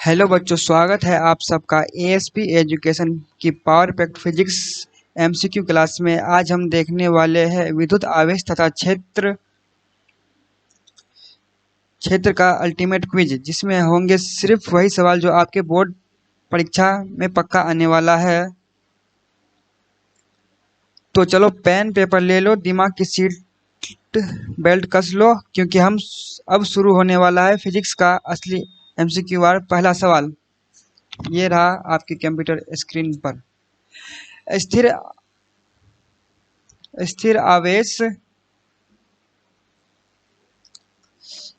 Hello बच्चों, स्वागत है आप सबका एएसपी एजुकेशन की power packed physics MCQ class में। आज हम देखने वाले हैं विद्युत आवेश तथा क्षेत्र क्षेत्र का अल्टीमेट क्विज, जिसमें होंगे सिर्फ वही सवाल जो आपके बोर्ड परीक्षा में पक्का आने वाला है। तो चलो पेन पेपर ले लो, दिमाग की सीट बेल्ट कस लो, क्योंकि हम अब शुरू होने वाला है फिजिक्स का असली एमसीक्यू वार। पहला सवाल ये रहा आपके कंप्यूटर स्क्रीन पर। स्थिर स्थिर आवेश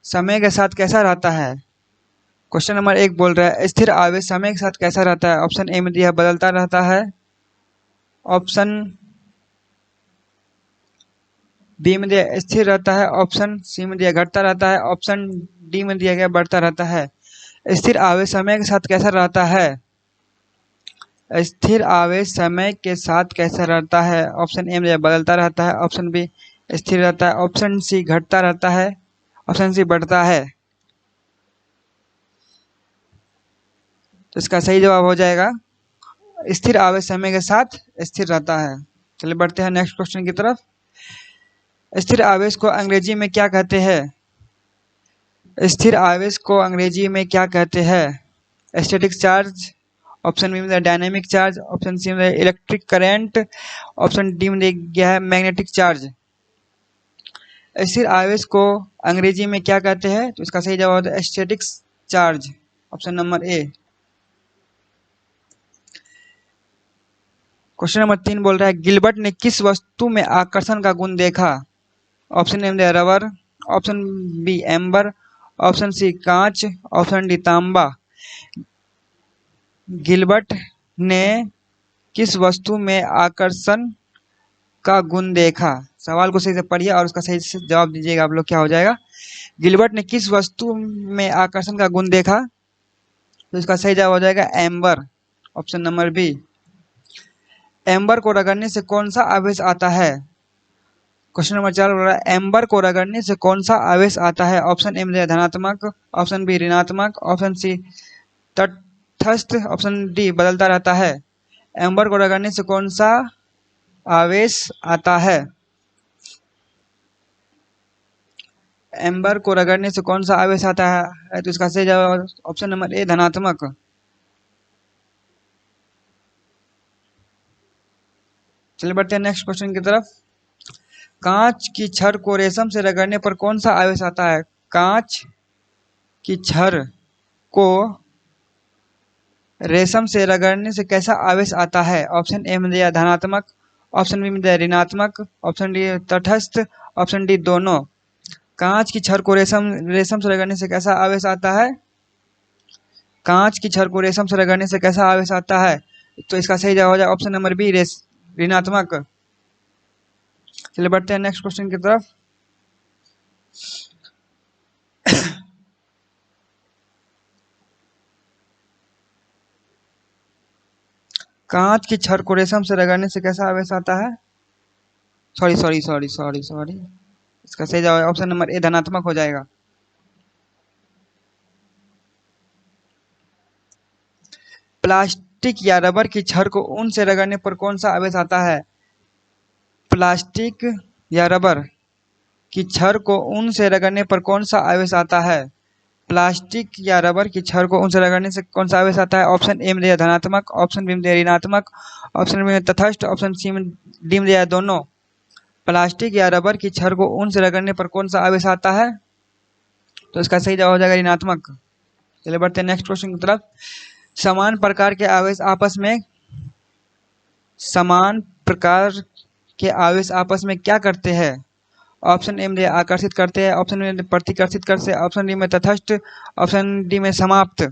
समय के साथ कैसा रहता है? क्वेश्चन नंबर 1 बोल रहा है स्थिर आवेश समय के साथ कैसा रहता है। ऑप्शन ए में दिया बदलता रहता है, ऑप्शन बी में दिया स्थिर रहता है, ऑप्शन सी में दिया घटता रहता है, ऑप्शन डी में दिया गया बढ़ता रहता है। स्थिर आवेश समय के साथ कैसा रहता है? स्थिर आवेश समय के साथ कैसा रहता है? ऑप्शन ए में दिया बदलता रहता है, ऑप्शन बी स्थिर रहता है, ऑप्शन सी घटता रहता है, ऑप्शन सी बढ़ता है। तो इसका सही जवाब हो जाएगा स्थिर आवेश समय के साथ स्थिर रहता है। चलिए बढ़ते हैं नेक्स्ट क्वेश्चन की तरफ। स्थिर आवेश को अंग्रेजी में क्या कहते हैं? स्थिर आवेश को अंग्रेजी में क्या कहते हैं? स्टैटिक चार्ज, ऑप्शन बी में डायनेमिक चार्ज, ऑप्शन सी में इलेक्ट्रिक करंट, ऑप्शन डी में गया है मैग्नेटिक चार्ज। स्थिर आवेश को अंग्रेजी में क्या कहते हैं? तो इसका सही जवाब है स्टैटिक चार्ज, ऑप्शन नंबर ए। क्वेश्चन नंबर 3 बोल रहा है गिलबर्ट ने किस वस्तु में आकर्षण का गुण देखा? ऑप्शन ए में rubber, option B amber, option C कांच, ऑप्शन डी तांबा। गिलबर्ट ने किस वस्तु में आकर्षण का गुण देखा? सवाल को सही से पढ़िए और उसका सही से जवाब दीजिएगा आप लोग। क्या हो जाएगा? गिलबर्ट ने किस वस्तु में आकर्षण का गुण देखा? तो इसका सही जवाब हो जाएगा amber, option number B. Amber को रगड़ने से कौन सा आवेश आता है? क्वेश्चन नंबर 4 बोल रहा है एम्बर को रगड़ने से कौन सा आवेश आता है? ऑप्शन ए में धनात्मक, ऑप्शन बी ऋणात्मक, ऑप्शन सी तटस्थ, ऑप्शन डी बदलता रहता है। एम्बर को रगड़ने से कौन सा आवेश आता है? एम्बर को रगड़ने से कौन सा आवेश आता है? तो इसका सही जवाब ऑप्शन नंबर ए धनात्मक। चलिए बढ़ते हैं नेक्स्ट क्वेश्चन की तरफ। कांच की छड़ को रेशम से रगड़ने पर कौन सा आवेश आता है? कांच की छड़ को रेशम से रगड़ने से कैसा आवेश आता है? ऑप्शन ए में दिया धनात्मक, ऑप्शन बी में दिया ऋणात्मक, ऑप्शन डी तटस्थ, ऑप्शन डी दोनों। कांच की छड़ को रेशम से रगड़ने से कैसा आवेश आता है? कांच की छड़ को रेशम से रगड़ने से कैसा आवेश आता है? तो इसका सही जवाब हो जाएगा ऑप्शन नंबर बी ऋणात्मक। चलिए बढ़ते हैं नेक्स्ट क्वेश्चन की तरफ। कांच की छड़ को रेशम से रगड़ने से कैसा आवेश आता है? सॉरी, इसका सही जवाब ऑप्शन नंबर ए धनात्मक हो जाएगा। प्लास्टिक या रबर की छड़ को ऊन से रगड़ने पर कौन सा आवेश आता है? प्लास्टिक या रबर की छड़ को ऊन से रगड़ने पर कौन सा आवेश आता है? प्लास्टिक या रबर की छड़ को ऊन से रगड़ने से कौन सा आवेश आता है? ऑप्शन ए में दिया धनात्मक, ऑप्शन बी में दिया ऋणात्मक, ऑप्शन बी में तटस्थ, ऑप्शन सी में डी में दिया दोनों। प्लास्टिक या रबर की छड़ को ऊन से रगड़ने पर कौन सा आवेश आता है? तो इसका सही जवाब हो जाएगा ऋणात्मक। चलिए बढ़ते हैं नेक्स्ट क्वेश्चन की तरफ। समान प्रकार के आवेश आपस में क्या करते हैं? ऑप्शन ए में आकर्षित करते हैं, ऑप्शन में प्रतिकर्षित करते हैं, ऑप्शन डी में तटस्थ, ऑप्शन डी में समाप्त।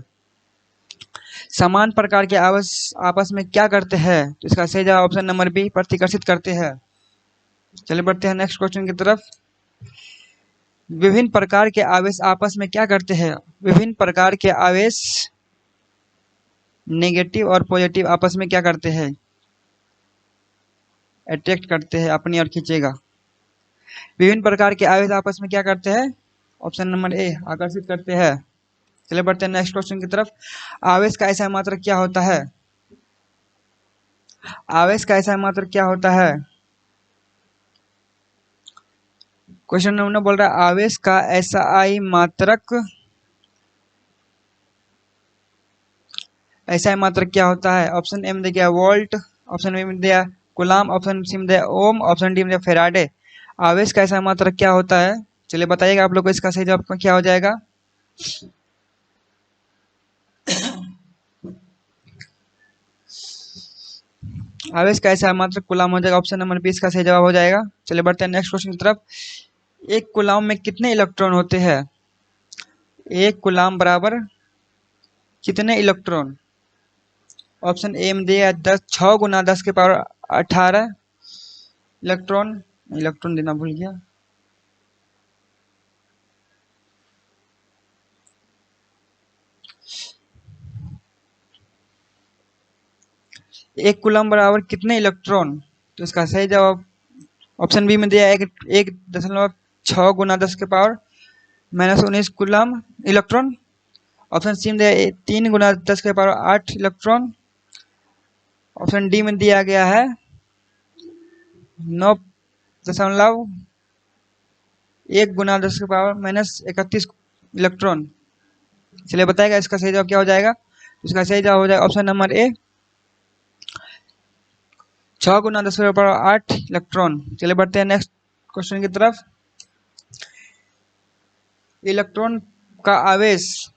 समान प्रकार के आवेश आपस में क्या करते हैं? तो इसका सही जवाब ऑप्शन नंबर बी प्रतिकर्षित करते हैं। चलिए बढ़ते हैं नेक्स्ट क्वेश्चन की तरफ। विभिन्न प्रकार के आवेश आपस में क्या करते हैं? विभिन्न प्रकार के आवेश नेगेटिव और पॉजिटिव आपस में क्या करते हैं? अट्रैक्ट करते हैं, अपनी ओर खींचेगा। विभिन्न प्रकार के आवेश आपस में क्या करते हैं? ऑप्शन नंबर ए आकर्षित करते हैं। चलिए बढ़ते हैं नेक्स्ट क्वेश्चन की तरफ। आवेश का ऐसा मात्रक क्या होता है? आवेश का ऐसा मात्रक क्या होता है? क्वेश्चन नंबर बोल रहा है आवेश का ऐसा आई मात्रक, ऐसा मात्रक क्या होता है? ऑप्शन ए में दिया वोल्ट, ऑप्शन बी में दिया कूलाम, ऑप्शन सी में दिया ओम, ऑप्शन डी में दिया फेराडे। आवेश का ऐसा मात्रक क्या होता है? चलिए बताइएगा आप लोग को इसका सही जवाब क्या हो जाएगा। आवेश का ऐसा मात्रक कूलाम हो जाएगा। ऑप्शन नंबर 20 का सही जवाब हो जाएगा। चलिए बढ़ते हैं नेक्स्ट क्वेश्चन की तरफ। एक कूलाम में कितने इलेक्ट्रॉन होते हैं? एक कूलाम बराबर कितने इलेक्ट्रॉन? ऑप्शन ए में दिया 10, 6 गुना 10 के पावर 18 इलेक्ट्रॉन, इलेक्ट्रॉन देना भूल गया। एक कूलम बराबर कितने इलेक्ट्रॉन? तो इसका सही जवाब ऑप्शन बी में दिया 1.6 गुना 10 के power -19 coulomb electron. Option C में दिया 3 गुना 10 के पावर 8 इलेक्ट्रॉन। ऑप्शन डी में दिया गया है 9.1 गुना 10 के पावर -31 इलेक्ट्रॉन। चलिए बताएगा इसका सही जवाब क्या हो जाएगा। इसका सही जवाब हो जाएगा ऑप्शन नंबर ए 6 गुना 10 के पावर 8 इलेक्ट्रॉन। चलिए बढ़ते हैं नेक्स्ट क्वेश्चन की तरफ। इलेक्ट्रॉन का आवेश,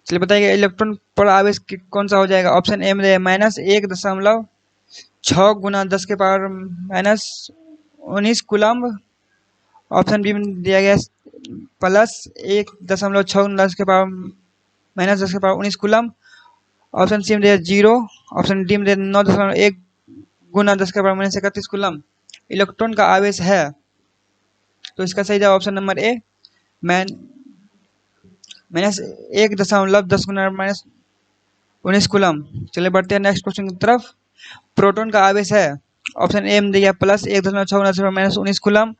चलिए बताइए इलेक्ट्रॉन पर आवेश कौन सा हो जाएगा। ऑप्शन ए में -1.6 गुना 10 के पावर -19 कूलम्ब। ऑप्शन बी में दिया गया +1.6 गुना 10 के पावर -10 के पावर 19 कूलम्ब। ऑप्शन सी में दिया 0। ऑप्शन डी में दिया 9.1 गुना 10 के पावर -31 कूलम्ब इलेक्ट्रॉन का आवेश है। तो इसका सही जवाब ऑप्शन नंबर ए -1.10 गुना -19 कूलम्ब। चलिए बढ़ते हैं नेक्स्ट क्वेश्चन की तरफ। प्रोटॉन का आवेश है। ऑप्शन ए में दिया +1.6 गुना 10 -19 कूलम्ब।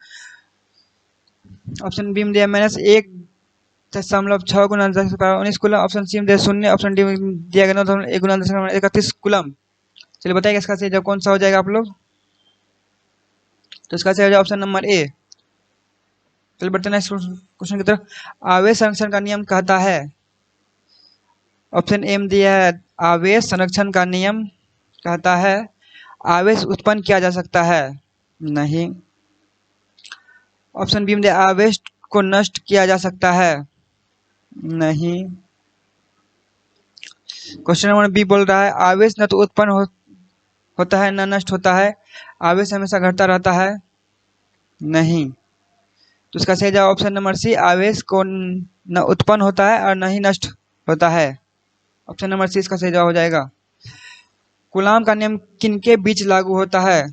ऑप्शन बी में दिया -1.6 गुना 10 के पावर 19 कूलम्ब। ऑप्शन सी में दिया 0। ऑप्शन डी में दिया गया 9.1 गुना 10 के पावर 31 कूलम्ब। चलिए बताइए इसका सही जवाब कौन सा हो जाएगा आप लोग। तो इसका सही हो जाएगा ऑप्शन नंबर ए। चलिए बढ़ते हैं नेक्स्ट क्वेश्चन की तरफ। आवेश संरक्षण का नियम कहता है। ऑप्शन ए में दिया है आवेश संरक्षण का नियम कहता है आवेश उत्पन्न किया जा सकता है, नहीं। ऑप्शन बी में दिया आवेश को नष्ट किया जा सकता है, नहीं। क्वेश्चन नंबर बी बोल रहा है आवेश न तो उत्पन्न होता है न नष्ट होता है, आवेश हमेशा घटता रहता है, नहीं। तो इसका सही जवाब ऑप्शन नंबर सी आवेश को न उत्पन्न होता है और न ही नष्ट होता है। ऑप्शन नंबर सी इसका सही जवाब हो जाएगा। कूलाम का नियम किनके बीच लागू होता है।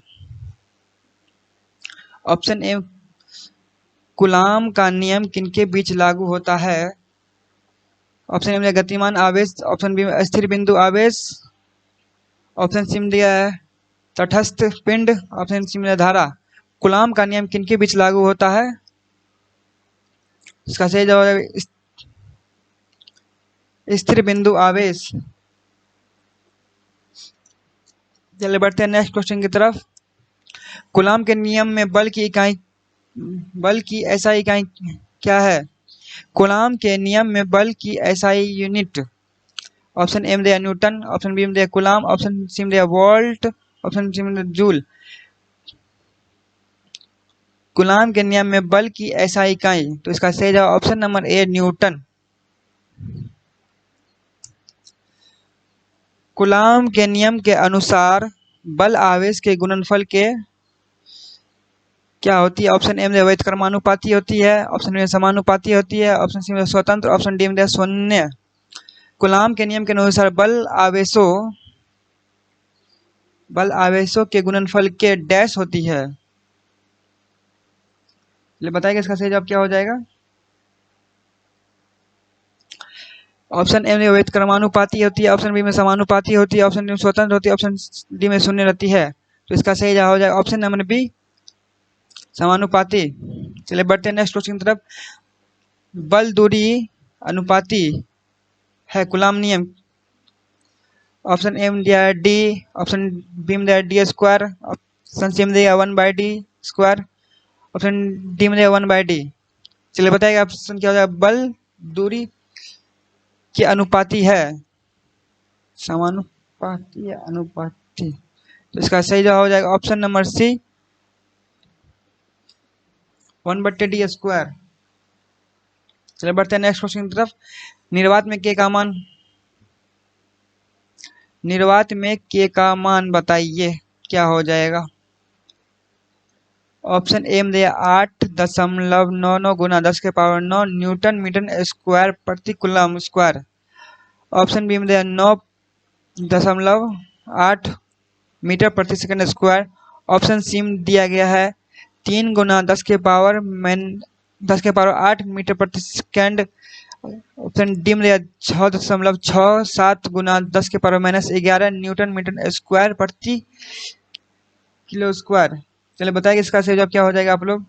ऑप्शन ए कूलाम का नियम किनके बीच लागू होता है। ऑप्शन ए में गतिमान आवेश, ऑप्शन बी में स्थिर बिंदु आवेश, ऑप्शन सी में दिया है तटस्थ पिंड, ऑप्शन सी में धारा। कूलाम का नियम किनके बीच लागू होता है। इसका सही जवाब है स्थिर बिंदु आवेश। चलिए बढ़ते हैं नेक्स्ट क्वेश्चन की तरफ। कूलाम के नियम में बल की एसआई इकाई क्या है। कूलाम के नियम में बल की एसआई यूनिट। ऑप्शन ए में दिया न्यूटन, ऑप्शन बी में दिया कूलाम, ऑप्शन सी में दिया वोल्ट, ऑप्शन सी में दिया जूल। कूलाम के नियम में बल की एसआई इकाई, तो इसका सही जवाब option number A Newton. Coulomb के नियम के अनुसार बल आवेश के गुणनफल के क्या होती है। ऑप्शन ए में व्युत्क्रमानुपाती होती है, ऑप्शन में समानुपाती होती है, ऑप्शन सी में स्वतंत्र, ऑप्शन डी में शून्य। कूलाम के नियम के अनुसार बल आवेशों के गुणनफल के डैश होती है। बताइए इसका सही जवाब क्या हो जाएगा। ऑप्शन ए में व्युत्क्रमानुपाती होती है, ऑप्शन बी में समानुपाती होती है, ऑप्शन डी में स्वतंत्र होती है, ऑप्शन डी में शून्य रहती है। तो इसका सही जवाब हो जाएगा ऑप्शन नंबर बी समानुपाती। चलिए बढ़ते हैं नेक्स्ट क्वेश्चन की तरफ। बल दूरी अनुपाती है कूलाम नियम। ऑप्शन ए में दिया है डी, ऑप्शन बी में दिया है डी स्क्वायर, ऑप्शन सी में दिया 1/d², ऑप्शन डी में दिया 1/d। चलिए बताइए ऑप्शन क्या हो जाएगा। बल दूरी के अनुपाती है, समानुपाती या अनुपाती, तो इसका सही जवाब हो जाएगा ऑप्शन नंबर सी 1/d²। चलिए बढ़ते हैं नेक्स्ट क्वेश्चन की तरफ। निर्वात में के का मान, निर्वात में के का मान बताइए क्या हो जाएगा। ऑप्शन ए में दिया 8.99 गुना 10⁻9 न्यूटन मीटर स्क्वायर प्रति कूलम स्क्वायर। ऑप्शन बी में दिया 9.8 मीटर प्रति सेकंड स्क्वायर। ऑप्शन सी में दिया गया है 3 गुना 10⁻8 मीटर प्रति सेकंड। ऑप्शन डी में दिया 6.67 गुना 10⁻⁻11 न्यूटन मीटर स्क्वायर प्रति किलो स्क्वायर। चलिए बताइए इसका सही जवाब क्या हो जाएगा आप लोग।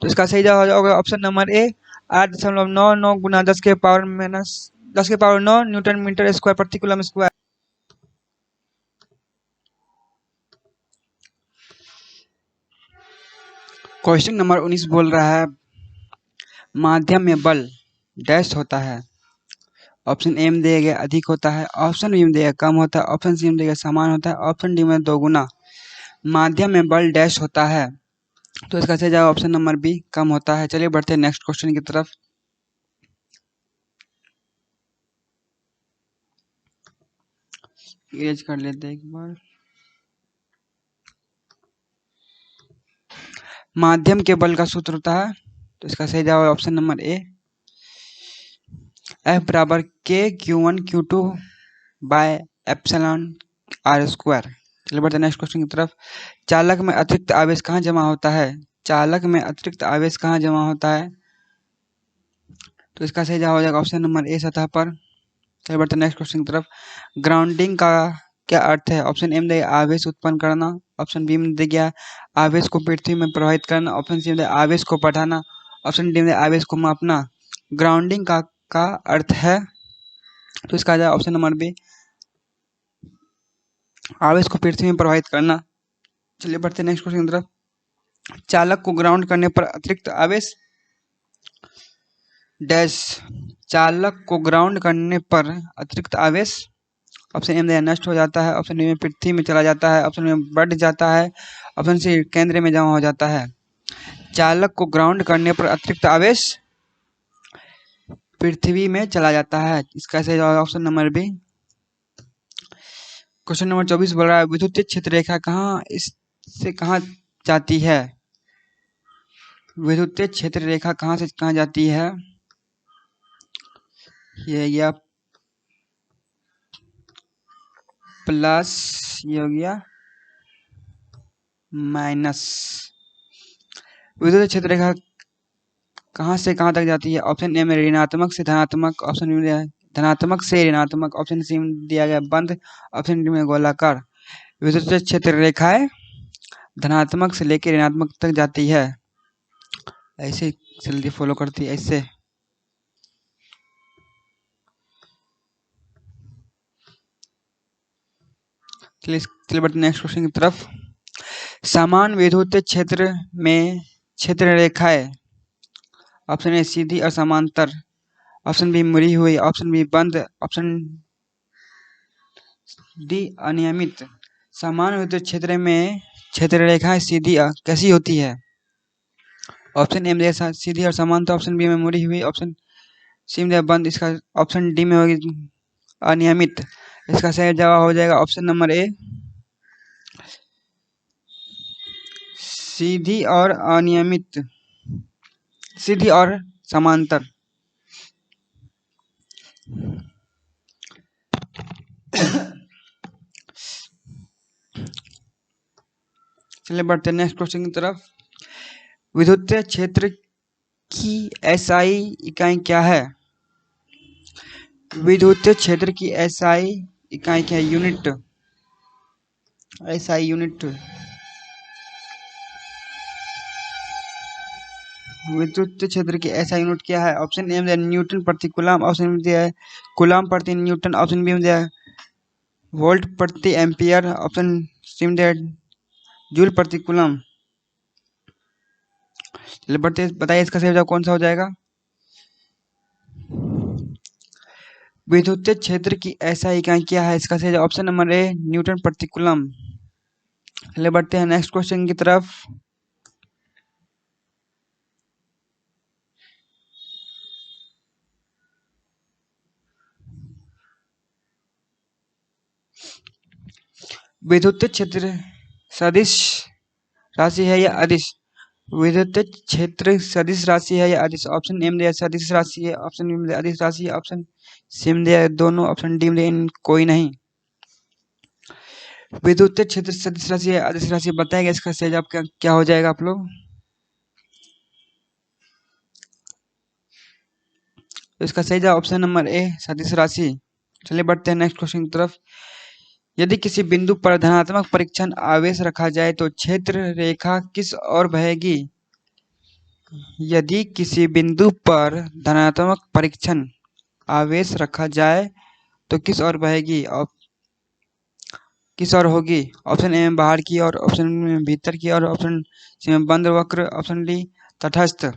तो इसका सही जवाब हो जाएगा ऑप्शन नंबर ए 8.99 गुना 10⁻9 न्यूटन मीटर स्क्वायर प्रति कूलम स्क्वायर। क्वेश्चन नंबर 19 बोल रहा है माध्यम में बल डैश होता है। ऑप्शन ए में दिया गया अधिक होता है, ऑप्शन बी में दिया गया कम होता है, ऑप्शन सी में दिया गया समान होता है, ऑप्शन डी में 2 गुना। माध्यम में बल डैश होता है, तो इसका सही जवाब ऑप्शन नंबर बी कम होता है। चलिए बढ़ते हैं नेक्स्ट क्वेश्चन की तरफ। इरेज कर लेते हैं एक बार। माध्यम के बल का सूत्र होता है, तो इसका सही जवाब ऑप्शन नंबर ए F बराबर K q1q2/ε r²। चलिए बढ़ते हैं नेक्स्ट क्वेश्चन की तरफ। चालक में अतिरिक्त आवेश कहाँ जमा होता है, चालक में अतिरिक्त आवेश कहाँ जमा होता है, तो इसका सही जवाब हो जाएगा ऑप्शन नंबर ए सतह पर। चलिए बढ़ते हैं नेक्स्ट क्वेश्चन की तरफ। ग्राउंडिंग का क्या अर्थ है। ऑप्शन ए में दिया आवेश उत्पन्न करना, ऑप्शन बी में दिया आवेश को पृथ्वी में प्रवाहित करना, ऑप्शन सी में दिया आवेश को बढ़ाना, ऑप्शन डी में दिया आवेश को मापना। ग्राउंडिंग का अर्थ है, तो इसका जवाब ऑप्शन नंबर बी आवेश को पृथ्वी में प्रवाहित करना। चलिए बढ़ते हैं नेक्स्ट क्वेश्चन की तरफ। चालक को ग्राउंड करने पर अतिरिक्त आवेश डैश, चालक को ग्राउंड करने पर अतिरिक्त आवेश ऑप्शन ए में नष्ट हो जाता है, ऑप्शन बी में पृथ्वी में चला जाता है, ऑप्शन में बढ़ जाता है, ऑप्शन सी केंद्र में जमा हो जाता है। चालक को ग्राउंड करने पर अतिरिक्त आवेश पृथ्वी में चला जाता है, इसका सही जवाब option number B. Question number 24 बोल रहा है विद्युतीय क्षेत्र रेखा कहाँ इससे कहाँ जाती है। विद्युतीय क्षेत्र रेखा कहाँ से कहाँ जाती है, ये गया प्लस, ये हो गया माइनस। विद्युतीय क्षेत्र रेखा कहाँ से कहाँ तक जाती है। ऑप्शन ए में ऋणात्मक से धनात्मक, ऑप्शन बी में धनात्मक से ऋणात्मक, ऑप्शन सी में दिया गया बंद, ऑप्शन डी में गोलाकार। विद्युतीय क्षेत्र रेखाएं धनात्मक से लेकर ऋणात्मक तक जाती है, ऐसे जल्दी फॉलो करती है ऐसे। चलिए बढ़ते नेक्स्ट क्वेश्चन की तरफ। समान विद्युतीय क्षेत्र में क्षेत्र रेखाएं ऑप्शन ए सीधी और समांतर, ऑप्शन बी मुड़ी हुई, ऑप्शन बी बंद, ऑप्शन डी अनियमित। समान विद्युत क्षेत्र में क्षेत्र रेखाएं सीधी कैसी होती है। ऑप्शन ए में सीधी और समांतर, ऑप्शन बी में मुड़ी हुई, ऑप्शन सी में बंद, इसका ऑप्शन डी में होगी अनियमित। इसका सही जवाब हो जाएगा ऑप्शन नंबर ए सीधी और अनियमित, सीधी और समांतर। चलिए बढ़ते हैं नेक्स्ट क्वेश्चन की तरफ। विद्युतीय क्षेत्र की एसआई इकाई क्या है। विद्युतीय क्षेत्र की एसआई इकाई क्या है, यूनिट, एसआई यूनिट। विद्युत क्षेत्र की ऐसा यूनिट क्या है? ऑप्शन ए में दिया न्यूटन प्रति कूलम, ऑप्शन में दिया है कूलम प्रति न्यूटन, ऑप्शन बी में दिया है वोल्ट प्रति एम्पियर, ऑप्शन सी में दिया है जूल प्रति कूलम। चलिए बढ़ते, बताइए इसका सही जवाब कौन सा हो जाएगा? विद्युत क्षेत्र की ऐसा इकाई क्या है? इसका सही जवाब ऑप्शन नंबर ए न्यूटन प्रति कूलम। चलिए बढ़ते हैं नेक्स्ट क्वेश्चन की तरफ। विद्युत क्षेत्र सदिश राशि है या अदिश? विद्युत क्षेत्र सदिश राशि है या अदिश? ऑप्शन ए में दिया सदिश राशि है, ऑप्शन बी में दिया अदिश राशि है, ऑप्शन सी में दिया दोनों, ऑप्शन डी में दिया कोई नहीं। विद्युत क्षेत्र सदिश राशि है अदिश राशि, बताएगा इसका सही जवाब क्या हो जाएगा आप लोग? तो इसका सही जवाब ऑप्शन नंबर ए सदिश राशि। चलिए बढ़ते हैं नेक्स्ट क्वेश्चन की तरफ। यदि किसी बिंदु पर धनात्मक परीक्षण आवेश रखा जाए तो क्षेत्र रेखा किस ओर बहेगी? यदि किसी बिंदु पर धनात्मक परीक्षण आवेश रखा जाए तो किस ओर बहेगी और किस ओर होगी? ऑप्शन ए में बाहर की ओर, ऑप्शन में भीतर की ओर, ऑप्शन सी में बंद वक्र, ऑप्शन डी तटस्थ।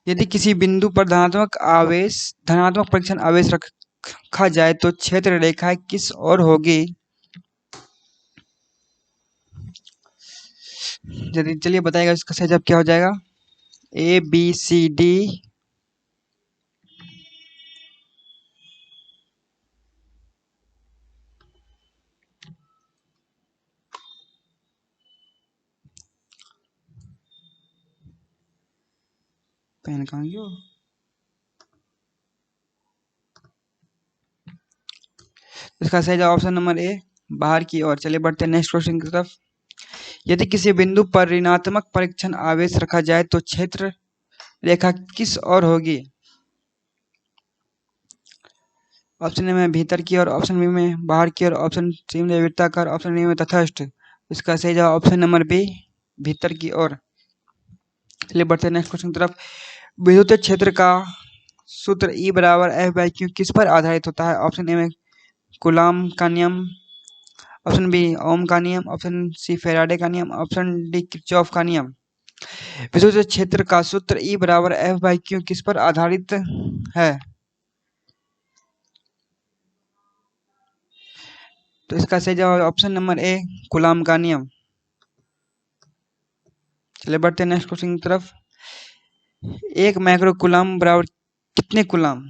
यदि किसी बिंदु पर धनात्मक परीक्षण आवेश रखा जाए तो क्षेत्र रेखा किस ओर होगी? यदि चलिए बताएगा इसका सही जवाब क्या हो जाएगा? A B C D, pen कहाँ गया? इसका सही जवाब ऑप्शन नंबर ए बाहर की ओर। चलिए बढ़ते हैं नेक्स्ट क्वेश्चन की तरफ। यदि किसी बिंदु पर ऋणात्मक परीक्षण आवेश रखा जाए तो क्षेत्र रेखा किस ओर होगी? ऑप्शन ए में भीतर की ओर, ऑप्शन बी में बाहर की ओर, ऑप्शन सी में वृत्ताकार, ऑप्शन डी में तटस्थ। इसका सही जवाब ऑप्शन नंबर बी भीतर की ओर। चलिए बढ़ते हैं नेक्स्ट क्वेश्चन की तरफ। विद्युत क्षेत्र का सूत्र E बराबर F बाई क्यू किस पर आधारित होता है? ऑप्शन ए में कूलॉम का नियम, ऑप्शन बी ओम का नियम, ऑप्शन सी फैराडे का नियम, ऑप्शन डी किरचॉफ का नियम। विद्युत क्षेत्र का सूत्र E बराबर F बाई क्यू किस पर आधारित है? तो इसका सही जवाब ऑप्शन नंबर ए कूलॉम का नियम। चलिए बढ़ते हैं नेक्स्ट क्वेश्चन की तरफ। एक माइक्रो कूलॉम बराबर कितने कूलॉम?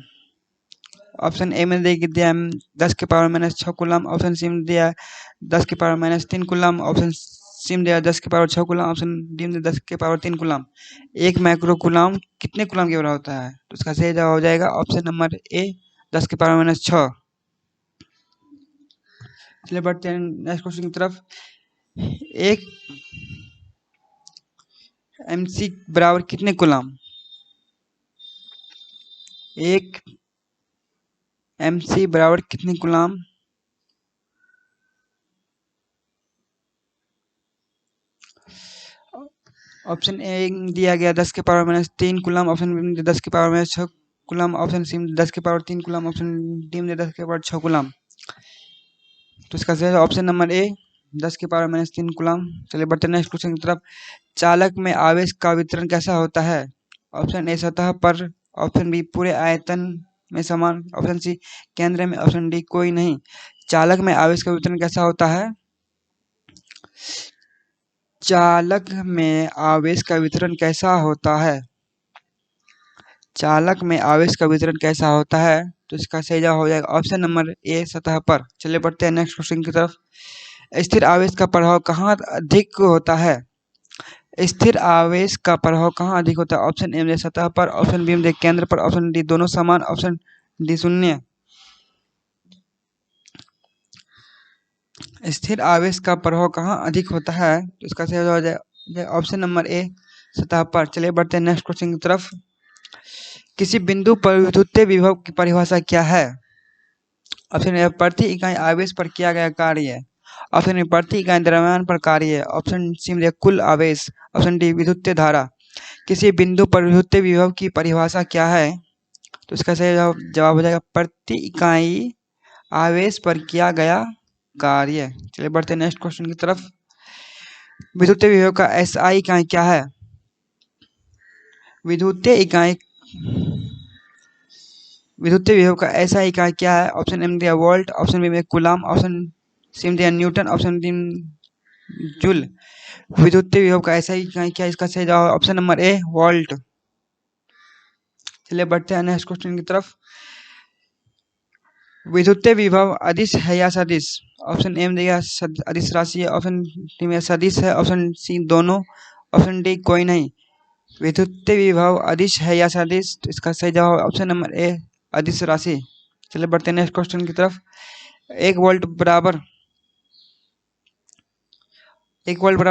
ऑप्शन ए में दिया 10 के power minus 6 coulomb, option C में दिया 10 के power minus 3 coulomb, option C में दिया 10 के पावर 6 कूलम, ऑप्शन डी में 10 के पावर 3 कूलम। एक माइक्रो कूलम कितने कूलम के बराबर होता है? तो इसका सही जवाब हो जाएगा ऑप्शन नंबर ए 10 के पावर माइनस 6। चलिए बढ़ते हैं नेक्स्ट क्वेश्चन की तरफ। एक एमसी बराबर कितने कूलम? एक एमसी बराबर कितने कूलम? ऑप्शन ए दिया गया 10 के power minus 3 coulomb, option B में 10 के power minus 6 coulomb, option C में 10 के पावर 3 कूलम, ऑप्शन डी में 10 के पावर 6 कूलम। तो इसका सही ऑप्शन नंबर ए 10 के पावर माइनस 3 कूलम। चलिए बढ़ते हैं नेक्स्ट क्वेश्चन की तरफ। चालक में आवेश का वितरण कैसा होता है? ऑप्शन ए सतह पर, ऑप्शन बी पूरे आयतन में समान, ऑप्शन सी केंद्र में, ऑप्शन डी कोई नहीं। चालक में आवेश का वितरण कैसा होता है? चालक में आवेश का वितरण कैसा होता है? चालक में आवेश का वितरण कैसा होता है? तो इसका सही जवाब हो जाएगा ऑप्शन नंबर ए सतह पर। चलिए बढ़ते हैं नेक्स्ट क्वेश्चन की तरफ। स्थिर आवेश का प्रभाव कहाँ अधिक होता है? स्थिर आवेश का प्रभाव कहाँ अधिक होता है? ऑप्शन ए में सतह पर, ऑप्शन बी में केंद्र पर, ऑप्शन डी दोनों समान, ऑप्शन डी शून्य। स्थिर आवेश का प्रभाव कहाँ अधिक होता है? तो इसका सही जवाब हो जाएगा ऑप्शन नंबर ए सतह पर। चलिए बढ़ते हैं नेक्स्ट क्वेश्चन की तरफ। किसी बिंदु पर विद्युतीय विभव की परिभाषा क्या है? ऑप्शन ए प्रति इकाई आवेश पर किया गया कार्य, ऑप्शन बी प्रति इकाई द्रव्यमान पर कार्य, ऑप्शन सी में कुल आवेश, ऑप्शन डी विद्युतीय धारा। किसी बिंदु पर विद्युत विभव की परिभाषा क्या है? तो इसका सही जवाब हो जाएगा प्रति इकाई आवेश पर किया गया कार्य। चलिए बढ़ते हैं नेक्स्ट क्वेश्चन की तरफ। विद्युत विभव का एसआई इकाई क्या है? विद्युत इकाई विद्युत विभव का ऐसा इकाई क्या है? ऑप्शन एम दिया वोल्ट, ऑप्शन बी में कूलम, ऑप्शन सी में दिया न्यूटन, ऑप्शन डी जूल। विद्युत विभव का ऐसा इकाई क्या है? इसका सही जवाब ऑप्शन नंबर ए वोल्ट। चलिए बढ़ते हैं नेक्स्ट क्वेश्चन की तरफ। विद्युत विभव अदिश है या सदिश? ऑप्शन ए में दिया अदिश राशि है, ऑप्शन डी में सदिश है, ऑप्शन सी दोनों, ऑप्शन डी कोई नहीं। विद्युत विभव अदिश है या सदिश? तो इसका सही जवाब ऑप्शन नंबर ए अदिश राशि। चलिए बढ़ते हैं नेक्स्ट क्वेश्चन की तरफ। एक वोल्ट बराबर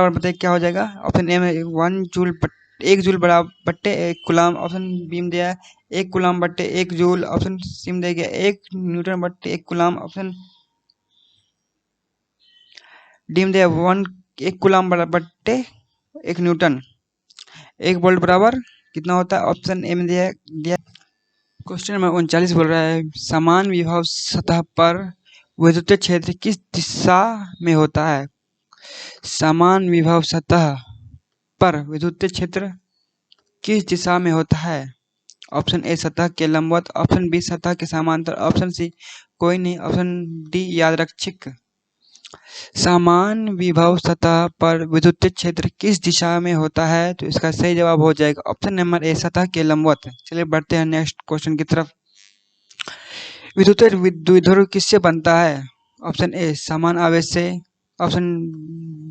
बताइए क्या हो जाएगा? ऑप्शन ए में 1 जूल 1 जूल बराबर बट्टे 1 कूलम, ऑप्शन बी में दिया है 1 कूलम बट्टे 1 जूल, ऑप्शन सी में दिया गया 1 न्यूटन बट्टे 1 कूलम, ऑप्शन डी में दिया 1 कूलम बट्टे 1 न्यूटन। 1 वोल्ट बराबर कितना होता है? ऑप्शन ए में दिया क्वेश्चन नंबर 39 बोल रहा है समान विभव सतह पर विद्युत क्षेत्र किस दिशा में होता है? समान विभव सतह पर विद्युत क्षेत्र किस दिशा में होता है? ऑप्शन ए सतह के लंबवत, ऑप्शन बी सतह के समांतर, ऑप्शन सी कोई नहीं, ऑप्शन डी यादृच्छिक। समान विभव सतह पर विद्युत क्षेत्र किस दिशा में होता है? तो इसका सही जवाब हो जाएगा ऑप्शन नंबर ए सतह के लंबवत। चलिए बढ़ते हैं नेक्स्ट क्वेश्चन की तरफ। विद्युत द्विध्रुव किससे बनता है? ऑप्शन ए समान आवेश से, ऑप्शन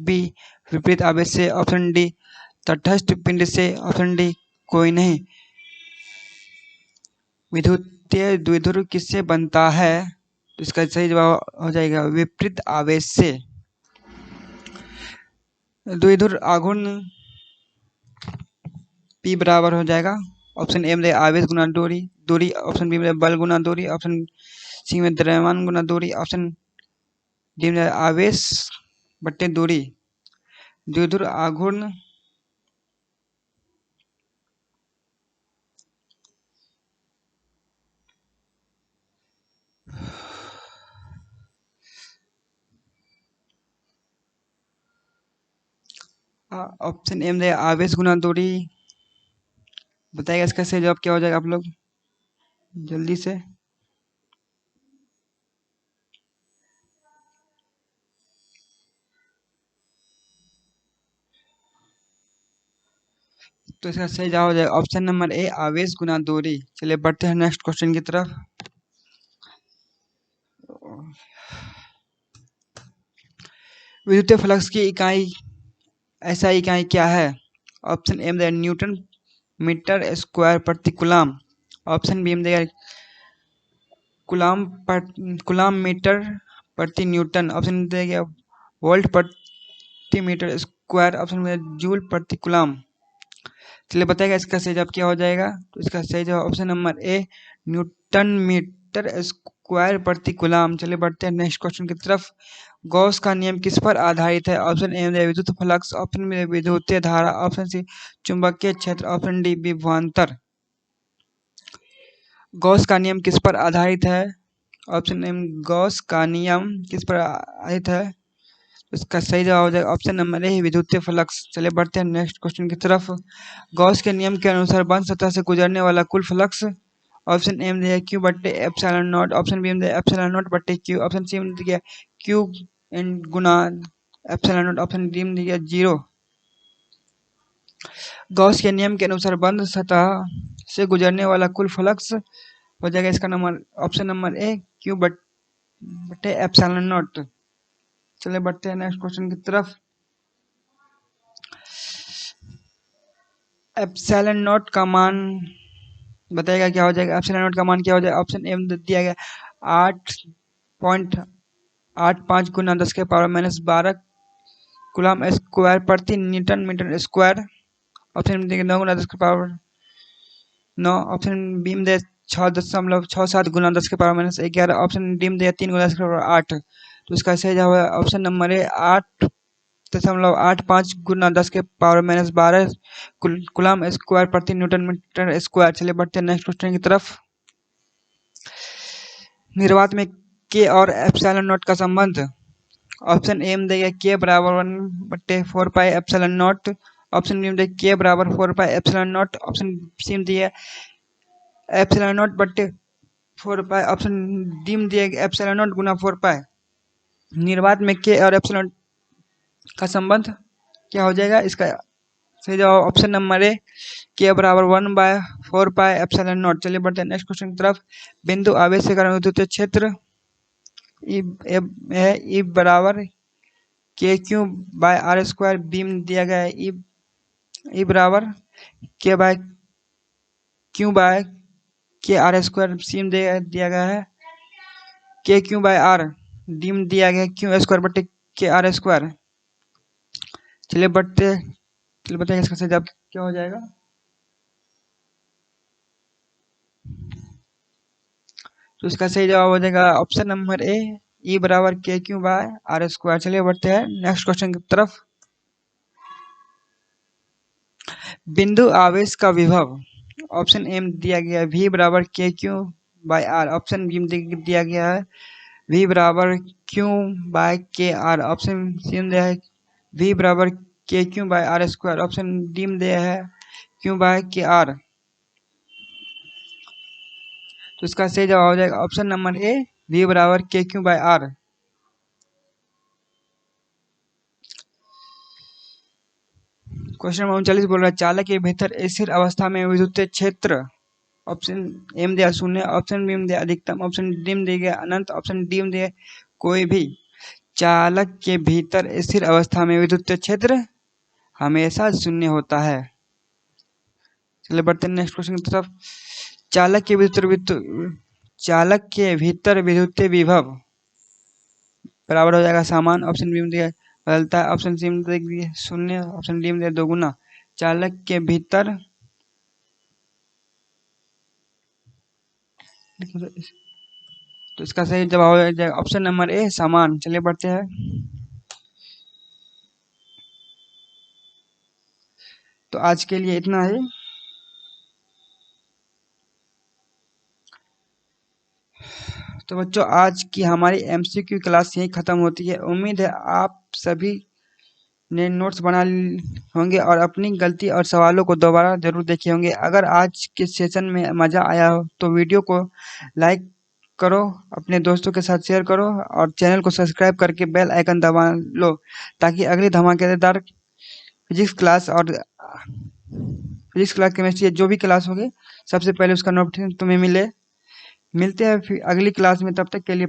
बी विपरीत आवेश से, ऑप्शन डी तटस्थ पिंड से, ऑप्शन डी कोई नहीं। विद्युत द्विध्रुव किससे बनता है? तो इसका सही जवाब हो जाएगा विपरीत आवेश से। द्विध्रुव आघूर्ण P बराबर हो जाएगा ऑप्शन ए में आवेश गुना दूरी, ऑप्शन बी में बल गुना दूरी, ऑप्शन सी में द्रव्यमान गुना दूरी, ऑप्शन डी में आवेश बट्टे दूरी। द्विध्रुव आघूर्ण ऑप्शन ए में आवेश गुना दूरी बताएगा। इसका सही जवाब क्या हो जाएगा? आप लोग जल्दी से तो इसका सही जवाब हो जाएगा ऑप्शन नंबर ए आवेश गुना दूरी। चलिए बढ़ते हैं नेक्स्ट क्वेश्चन की तरफ। विद्युत फ्लक्स की इकाई ऐसा इकाई क्या है? ऑप्शन ए में न्यूटन मीटर स्क्वायर प्रति कूलम, ऑप्शन बी में कूलम मीटर प्रति न्यूटन, ऑप्शन देगा वोल्ट प्रति मीटर स्क्वायर, ऑप्शन में जूल प्रति कूलम। चलिए बताएगा इसका सही जवाब क्या हो जाएगा? तो इसका सही जवाब option number A Newton metre square प्रति कूलम। चलिए बढ़ते हैं नेक्स्ट क्वेश्चन की तरफ। गॉस का नियम किस पर आधारित है? ऑप्शन ए में विद्युत फ्लक्स, ऑप्शन में विद्युत धारा, ऑप्शन सी चुंबकीय क्षेत्र, ऑप्शन डी विभवांतर। गॉस का नियम किस पर आधारित है? ऑप्शन ए गॉस का नियम किस पर आधारित है? इसका सही जवाब हो जाएगा ऑप्शन नंबर ए विद्युत फ्लक्स। चलिए बढ़ते हैं नेक्स्ट क्वेश्चन की तरफ। गॉस के नियम के अनुसार बंद सतह से गुजरने वाला कुल फ्लक्स ऑप्शन ए में क्यू बट्टे एप्सिलॉन नॉट, ऑप्शन बी में एप्सिलॉन नॉट बट्टे क्यू, ऑप्शन सी में दिया क्यू एन गुना एप्सिलॉन नॉट, ऑप्शन डी में दिया 0। गॉस के नियम के अनुसार बंद सतह से गुजरने वाला कुल फ्लक्स हो जाएगा इसका नंबर ऑप्शन नंबर ए क्यू बट्टे एप्सिलॉन नॉट। चलिए बढ़ते हैं नेक्स्ट क्वेश्चन की तरफ। एप्सिलॉन नॉट का मान बताएगा क्या हो जाएगा? एप्सिलॉन नॉट का मान क्या हो जाएगा? ऑप्शन ए में दिया गया 8.85 गुना 10 के पावर -12 कूलम स्क्वायर प्रति न्यूटन मीटर स्क्वायर, ऑप्शन में दिया 9 गुना 10 के पावर 9, ऑप्शन बी में दिया 6.67 गुना 10 के पावर -11, ऑप्शन डी में दिया 3 गुना 10 के पावर 8। तो इसका सही जवाब है ऑप्शन नंबर ए 8 0.85 गुना 10⁻⁻12 कूलम स्क्वायर प्रति न्यूटन मीटर स्क्वायर। चलिए बढ़ते हैं नेक्स्ट क्वेश्चन की तरफ। निर्वात में के और एप्सिलॉन नॉट का संबंध। ऑप्शन ए में देगा के बराबर 1/4 pi epsilon naught. Option B में देगा के बराबर 4 pi epsilon naught. Option C में दिया एप्सिलॉन नॉट बट्टे 4 पाई। ऑप्शन डी में दिया एप्सिलॉन नॉट गुना 4 पाई। निर्वात में के और एप्सिलॉन का संबंध क्या हो जाएगा? इसका सही जवाब ऑप्शन नंबर ए के बराबर 1/4 पाई एप्सिलॉन नॉट। चलिए बढ़ते हैं नेक्स्ट क्वेश्चन की तरफ। बिंदु आवेश के कारण विद्युत क्षेत्र ई बराबर K Q by R square. B में दिया गया है ई बराबर K by Q by K R square. C में दिया गया है के क्यू बाय आर। डी में दिया गया है क्यू स्क्वायर बटे के आर स्क्वायर। चलिए बताइए इसका सही जवाब क्या हो जाएगा? तो इसका सही जवाब हो जाएगा ऑप्शन नंबर ए ई बराबर K Q by R square. चलिए बढ़ते हैं नेक्स्ट क्वेश्चन की तरफ। बिंदु आवेश का विभव। ऑप्शन ए में दिया गया है वी बराबर K Q by R. Option B में दिया गया है वी बराबर Q by K R. Option C में दिया है वी बराबर K Q by R square. Option D में दिया है क्यू बाय के आर। तो इसका सही जवाब हो जाएगा ऑप्शन नंबर ए वी बराबर K Q by R. Question number 39 बोल रहा है चालक के भीतर स्थिर अवस्था में विद्युत क्षेत्र। ऑप्शन ए में दिया 0। ऑप्शन बी में दिया अधिकतम। ऑप्शन डी में दिया गया अनंत। ऑप्शन डी में दिया कोई भी। चालक के भीतर स्थिर अवस्था में विद्युत क्षेत्र हमेशा 0 होता है। चलिए बढ़ते हैं नेक्स्ट क्वेश्चन की तरफ। चालक के भीतर विद्युत विभव बराबर हो जाएगा समान। ऑप्शन बी में दिया बदलता है। ऑप्शन सी में दिया 0। ऑप्शन डी में दिया 2 गुना। चालक के भीतर तो इसका सही जवाब हो जाएगा ऑप्शन नंबर ए समान। चलिए बढ़ते हैं। तो आज के लिए इतना ही। तो बच्चों आज की हमारी एमसीक्यू क्लास यही ख़त्म होती है। उम्मीद है आप सभी ने नोट्स बना होंगे और अपनी गलती और सवालों को दोबारा ज़रूर देखे होंगे। अगर आज के सेशन में मज़ा आया हो तो वीडियो को लाइक करो, अपने दोस्तों के साथ शेयर करो और चैनल को सब्सक्राइब करके बेल आइकन दबा लो ताकि अगली धमाकेदार फिजिक्स क्लास केमिस्ट्री जो भी क्लास होगी सबसे पहले उसका नोटिफिकेशन तुम्हें मिले। मिलते हैं फिर अगली क्लास में, तब तक के लिए।